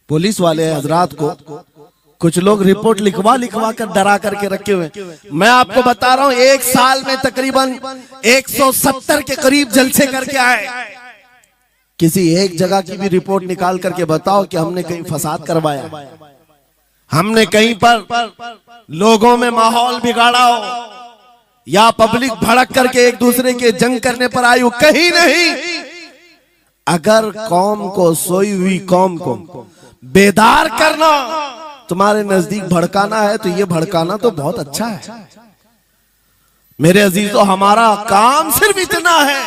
Police वाले हजरात को कुछ लोग रिपोर्ट लिखवा लिखवा कर डरा करके रखे हुए। मैं आपको बता रहा हूं, एक साल में तकरीबन 170 के करीब जलसे करके आए। किसी एक जगह की भी रिपोर्ट निकाल करके बताओ कि हमने कहीं फसाद करवाया, हमने कहीं पर लोगों में माहौल बिगाड़ा हो, या पब्लिक भड़क करके एक दूसरे के जंग करने पर आई हो, कहीं नहीं। अगर कौम को, सोई हुई कौम को बेदार करना तुम्हारे नजदीक भड़काना है तो ये भड़काना तो बहुत अच्छा है मेरे अजीजों। हमारा काम सिर्फ इतना है,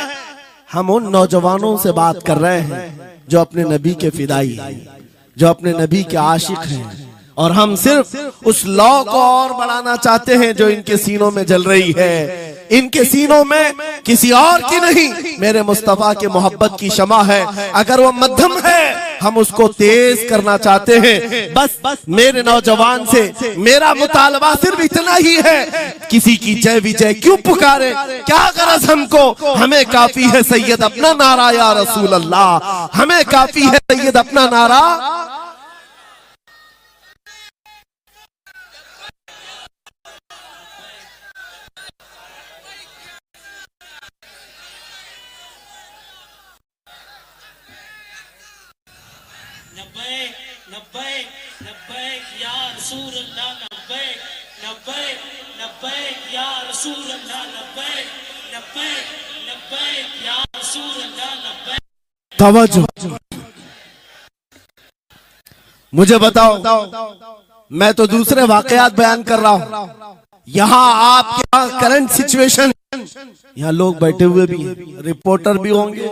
हम उन नौजवानों से बात कर रहे हैं जो अपने नबी के फिदाई हैं, जो अपने नबी के आशिक हैं, और हम सिर्फ उस लौ को और बढ़ाना चाहते हैं जो इनके सीनों में जल रही है। इनके सीनों में किसी और की नहीं, मेरे मुस्तफा के मोहब्बत की शमा है। अगर वो मध्यम है हम उसको तेज करना चाहते हैं। बस मेरे नौजवान से मेरा मुतालबा सिर्फ इतना ही है, किसी की जय विजय क्यों पुकारे, क्या गरज हमको, हमें काफी है सैयद अपना नारा या रसूल अल्लाह, हमें काफी है सैयद अपना नारा। तवज्जो, मुझे बताओ, मैं तो दूसरे वाकयात बयान कर रहा हूं, यहाँ आपके यहाँ करंट सिचुएशन, यहाँ लोग बैठे हुए भी हैं, रिपोर्टर भी होंगे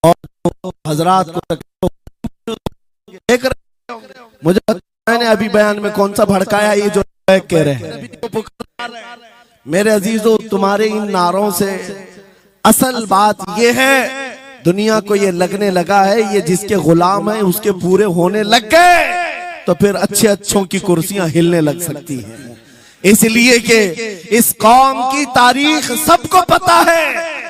और हजरात को देख रहे होंगे। मुझे मैंने अभी बयान में कौन सा भड़काया, ये जो कह रहे हैं। मेरे अजीजों, तुम्हारे इन नारों से असल बात ये है, दुनिया को ये लगने लगा है ये जिसके गुलाम है उसके पूरे होने लग गए तो फिर अच्छे अच्छों की कुर्सियां हिलने लग सकती हैं। इसलिए कि इस कौम की तारीख सबको पता है,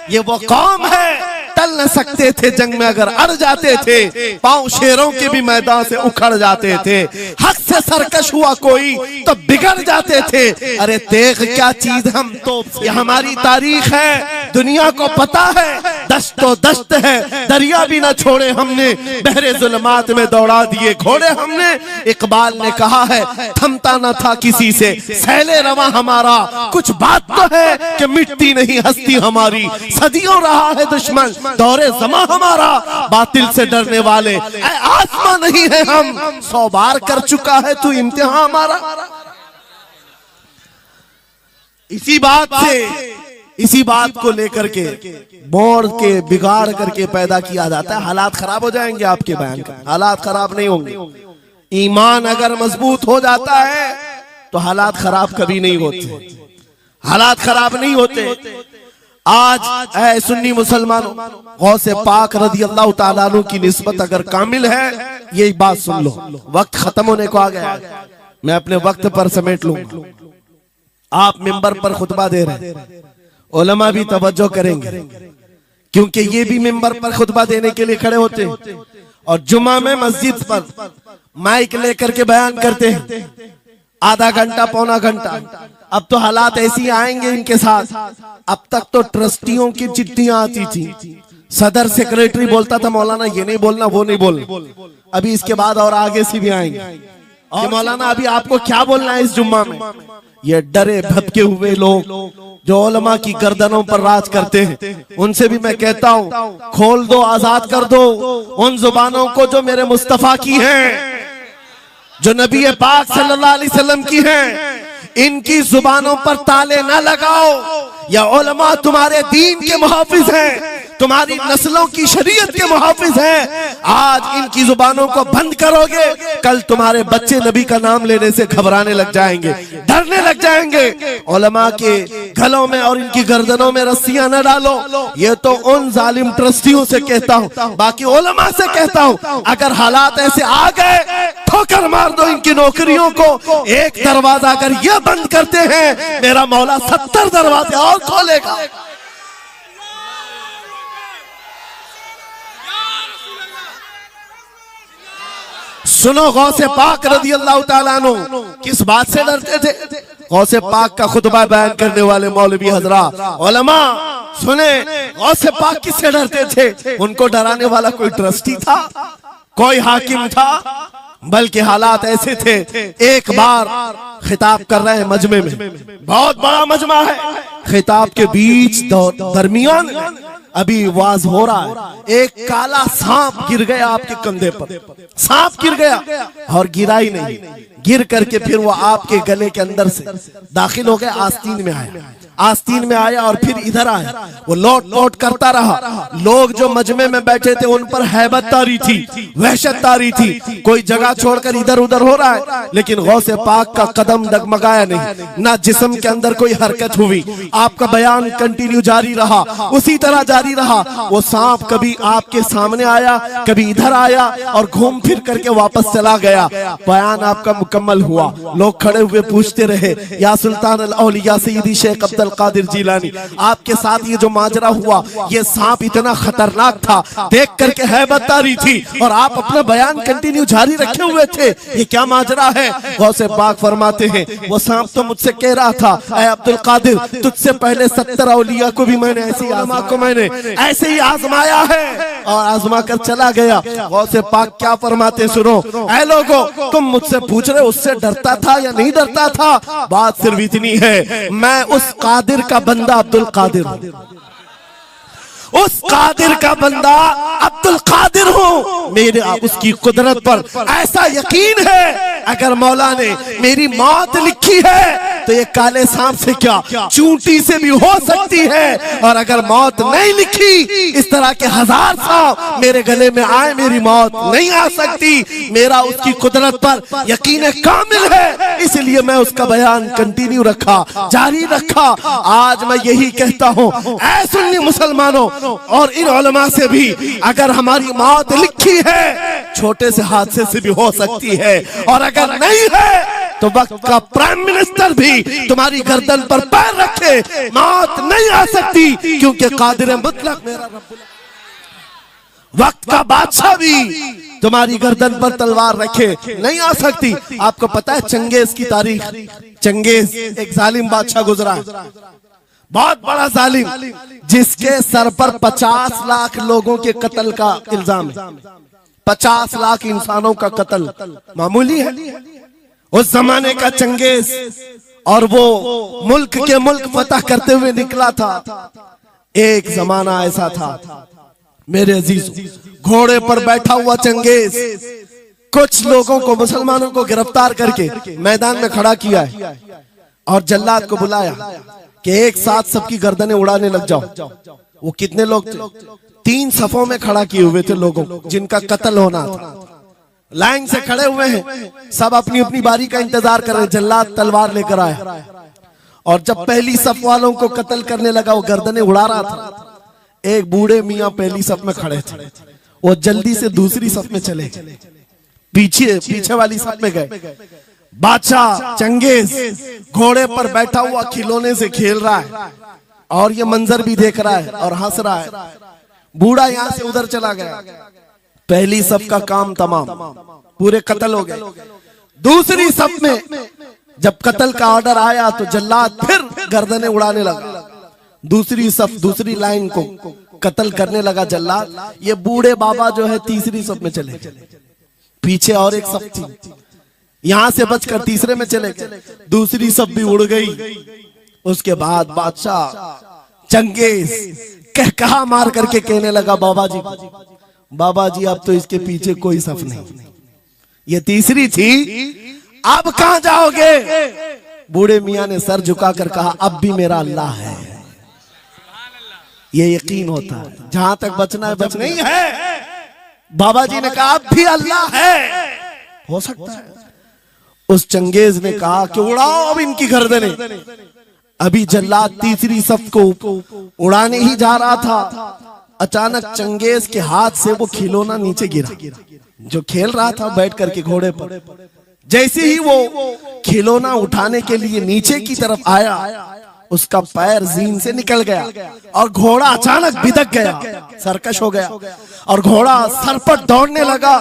ये वो कौम है टल न सकते थे जंग में, अगर अड़ जाते थे पांव शेरों के भी मैदान से उखड़ जाते थे, हक से सरकश हुआ कोई तो बिगड़ जाते थे। अरे तेग क्या चीज, हम तो ये हमारी तारीख है, दुनिया को पता है, दश्त तो दश्त है, दरिया भी न छोड़े हमने, बहरे जुल्मात में दौड़ा दिए घोड़े हमने। इकबाल ने कहा है थमता न था किसी से सैले रवा हमारा, कुछ बात तो है कि मिटती नहीं हस्ती हमारी, सदियों रहा है दुश्मन दौरे जमा हमारा, बातिल से डरने वाले आसमां नहीं है हम, 100 बार कर चुका है तू इम्तिहान हमारा। इसी बात को लेकर के बोर्ड के बिगाड़ करके पैदा किया जाता है। हालात खराब हो जाएंगे आपके बयान का, हालात खराब नहीं होंगे। ईमान अगर मजबूत हो जाता है तो हालात खराब कभी नहीं होते, हालात खराब नहीं होते। आज ऐ सुन्नी मुसलमानों, गौसे पाक रज़ी अल्लाह ताला अन्हु की निस्बत अगर कामिल है, ये बात सुन लो, वक्त खत्म होने को आ गया, मैं अपने वक्त पर समेट लूंगा। आप मिंबर पर खुतबा दे रहे हैं, उलमा भी तवज्जो करेंगे क्योंकि ये भी मिंबर पर खुतबा देने के लिए खड़े होते हैं और जुमा में मस्जिद पर माइक लेकर के बयान करते हैं आधा घंटा पौना घंटा। अब तो हालात ऐसी आएंगे इनके साथ। अब तक तो ट्रस्टियों की चिट्ठियां आती थी, सदर सेक्रेटरी बोलता था मौलाना ये नहीं बोलना वो नहीं बोलना, अभी इसके बाद और आगे से भी आएंगे कि मौलाना अभी आपको क्या बोलना है इस जुम्मा में। ये डरे भटके हुए लोग जो उलमा की गर्दनों पर राज करते हैं, उनसे भी मैं कहता हूँ खोल दो, आजाद कर दो उन जुबानों को जो मेरे मुस्तफा की हैं, जो नबी पाक सल्लल्लाहु अलैहि वसल्लम की हैं। इनकी जुबानों पर ताले ना लगाओ, या उलमा तुम्हारे दीन के मुहाफिज हैं, तुम्हारी नस्लों की शरीयत के मुहाफिज हैं। आज इनकी जुबानों को बंद करोगे, कल तुम्हारे बच्चे नबी का नाम लेने से घबराने लग जाएंगे, डरने लग जाएंगे। उलमा के गलों में और इनकी गर्दनों में रस्सियां न डालो। ये तो उन जालिम ट्रस्टियों से कहता हूँ, बाकी उलमा से कहता हूँ अगर हालात ऐसे आ गए ठोकर मार दो इनकी नौकरियों को। एक दरवाजा अगर ये बंद करते हैं, मेरा मौला 70 दरवाजे और खोलेगा। सुनो गौसे पाक रज़ी अल्लाह ताला अन्हु किस बात से डरते थे। गौसे पाक का खुतबा बयान करने वाले मौलवी हजरात उलमा सुने, गौसे पाक किससे डरते थे? उनको डराने वाला कोई ट्रस्टी था, कोई हाकिम था, बल्कि हालात ऐसे थे। एक बार खिताब कर रहे हैं मजमे में, बहुत बड़ा मजमा है, खिताब के बीच दरमियान अभी वाज हो रहा है, एक काला सांप गिर गया आपके कंधे पर। सांप गिर गया और गिरा ही नहीं, गिर करके फिर वो आपके गले के अंदर से दाखिल हो गया, आस्तीन में आया, आस्तीन में आया और फिर इधर आया। वो लौट लौट करता रहा। लोग जो मजमे में बैठे थे उन पर हैबत तारी थी, वहशत तारी थी, कोई जगह छोड़कर इधर उधर हो रहा है, लेकिन गौसे पाक का कदम डगमगाया नहीं, ना जिस्म के अंदर कोई हरकत हुई। आपका बयान कंटिन्यू जारी रहा, उसी तरह जारी रहा। वो सांप कभी आपके सामने आया, कभी इधर आया और घूम फिर करके वापस चला गया। बयान आपका मुकम्मल हुआ। लोग खड़े हुए पूछते रहे, या सुल्तान अल औलिया सय्यदी शेख अब्दुल कादिर जिलानी, आपके साथ ये जो माजरा हुआ, ये सांप इतना खतरनाक था, देख करके हैबत तारी थी और आप अपना बयान कंटिन्यू जारी रखे हुए थे, ये क्या माजरा है? गौसे पाक फरमाते हैं, वो सांप तो मुझसे कह रहा था, ऐ अब्दुल कादिर, तुझसे पहले 70 औलिया को भी मैंने ऐसे ही आजमाया है और आजमा कर चला गया। गौसे पाक क्या फरमाते सुनो, ऐ लोगो, तुम मुझसे पूछ रहे उससे डरता था या नहीं डरता था? बात सिर्फ इतनी है, मैं उस कादिर का बंदा अब्दुल कादिर हूं, उस कादिर का बंदा अब्दुल कादिर हूं। मेरे उसकी कुदरत पर ऐसा यकीन है, अगर मौला ने मेरी मौत लिखी है तो ये काले सांप से क्या, चूंटी से भी हो सकती है, और अगर मौत नहीं लिखी, इस तरह के 1000 सांप मेरे गले में आए, मेरी मौत नहीं आ सकती। मेरा उसकी कुदरत पर यकीन कामिल है, इसलिए मैं उसका बयान कंटिन्यू रखा, जारी रखा। आज मैं यही कहता हूं, ऐ सुन्नी मुसलमानों और इन उलमा से भी, अगर हमारी मौत लिखी है, छोटे से हादसे से भी हो सकती है, और अगर नहीं है तो वक्त का प्राइम मिनिस्टर भी तुम्हारी गर्दन पर पैर रखे, मौत नहीं आ सकती, क्योंकि कादिर मुतलक मेरा रब्बुल, वक्त का बादशाह भी तुम्हारी गर्दन पर तलवार रखे नहीं आ सकती। आपको पता है चंगेज की तारीख? चंगेज एक जालिम बादशाह गुजरा है, बहुत बड़ा जालिम, जिसके सर पर 50 लाख लोगों के कत्ल का इल्जाम है। 50 लाख इंसानों का कत्ल मामूली है? उस जमाने का चंगेज, और वो मुल्क के मुल्क फतह करते हुए निकला था। एक जमाना ऐसा था मेरे अजीज, घोड़े पर बैठा हुआ चंगेज कुछ लोगों को, मुसलमानों को गिरफ्तार करके मैदान में खड़ा किया है और जल्लाद को बुलाया कि एक साथ सबकी गर्दनें उड़ाने लग जाओ। वो कितने लोग थे? 3 सफों में खड़ा किए हुए थे लोगों को जिनका कत्ल होना था। लाइन से खड़े हुए हैं, सब अपनी अपनी बारी का इंतजार कर रहे हैं। जल्लाद तलवार लेकर आया और जब पहली सफ वालों को कत्ल करने लगा, वो गर्दनें उड़ा रहा था। एक बूढ़े मियाँ पहली सफ में खड़े थे, वो जल्दी से दूसरी सफ में चले, पीछे वाली सफ में गए। बादशाह चंगेज घोड़े पर बैठा हुआ खिलौने से खेल रहा है और ये मंजर भी देख रहा है और हंस रहा है। बूढ़ा यहाँ से उधर चला गया, पहली सफ का काम तमाम, पूरे कत्ल हो गए। दूसरी सफ में जब कत्ल का ऑर्डर आया तो जल्लाद फिर गर्दनें उड़ाने लगा। दूसरी सफ, दूसरी लाइन को कत्ल करने लगा जल्लाद। ये बूढ़े बाबा जो है तीसरी सफ में चले, पीछे और एक सफ थी, यहां से बचकर तीसरे में चले गए। दूसरी सफ भी उड़ गई। उसके बाद बादशाह चंगेज कहा मार करके कहने लगा, बाबा जी अब तो इसके पीछे कोई सफ नहीं, ये तीसरी थी, अब कहां जाओगे? बूढ़े मियां ने सर झुकाकर कहा, अब भी मेरा अल्लाह है। ये यकीन होता है, जहां तक बचना है बच नहीं है। बाबा जी ने कहा अब भी अल्लाह है, हो सकता है। उस चंगेज ने कहा कि उड़ाओ अब इनकी गर्दनें। अभी जल्लाद तीसरी सफ को उड़ाने ही जा रहा था, अचानक चंगेज के हाथ से वो खिलौना नीचे गिरा जो खेल रहा था बैठ करके घोड़े पर। जैसे ही वो खिलौना उठाने के लिए नीचे की तरफ आया, उसका पैर जीन से निकल गया और घोड़ा अचानक बिदक गया, सरकश हो गया और घोड़ा सर पर दौड़ने लगा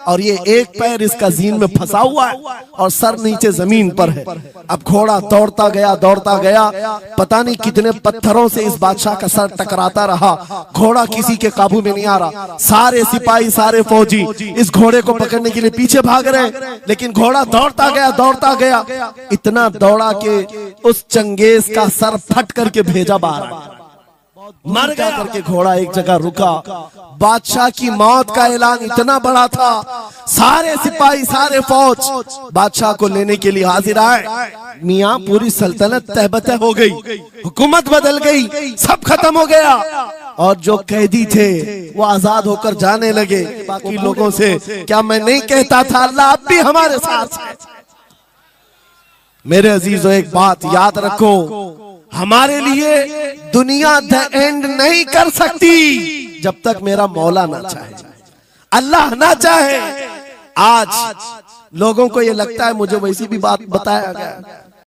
और ये एक पैर इसका जीन में फंसा हुआ है और सर नीचे जमीन पर है। अब घोड़ा दौड़ता गया, पता नहीं कितने पत्थरों से इस बादशाह का सर टकराता रहा, घोड़ा किसी के काबू में नहीं आ रहा। सारे सिपाही, सारे फौजी इस घोड़े को पकड़ने के लिए पीछे भाग रहे, लेकिन घोड़ा दौड़ता गया, इतना दौड़ा कि उस चंगेज का सर फट करके भेजा बाहर, मर गया करके घोड़ा एक जगह रुका। बादशाह की मौत का ऐलान इतना बड़ा था, सारे सिपाही, सारे फौज बादशाह को लेने के लिए हाजिर आए। मियां पूरी सल्तनत तहबतह हो गई, हुकूमत बदल गई, सब खत्म हो गया और जो कैदी थे वो आजाद होकर जाने लगे। बाकी लोगों से क्या मैं नहीं कहता था अल्लाह अब भी हमारे साथ है। मेरे अजीजों, एक बात याद रखो, हमारे लिए दुनिया द एंड नहीं कर सकती जब तक मेरा मौला ना चाहे, अल्लाह ना चाहे। आज लोगों को ये लगता है, मुझे वैसी भी बात बताया गया,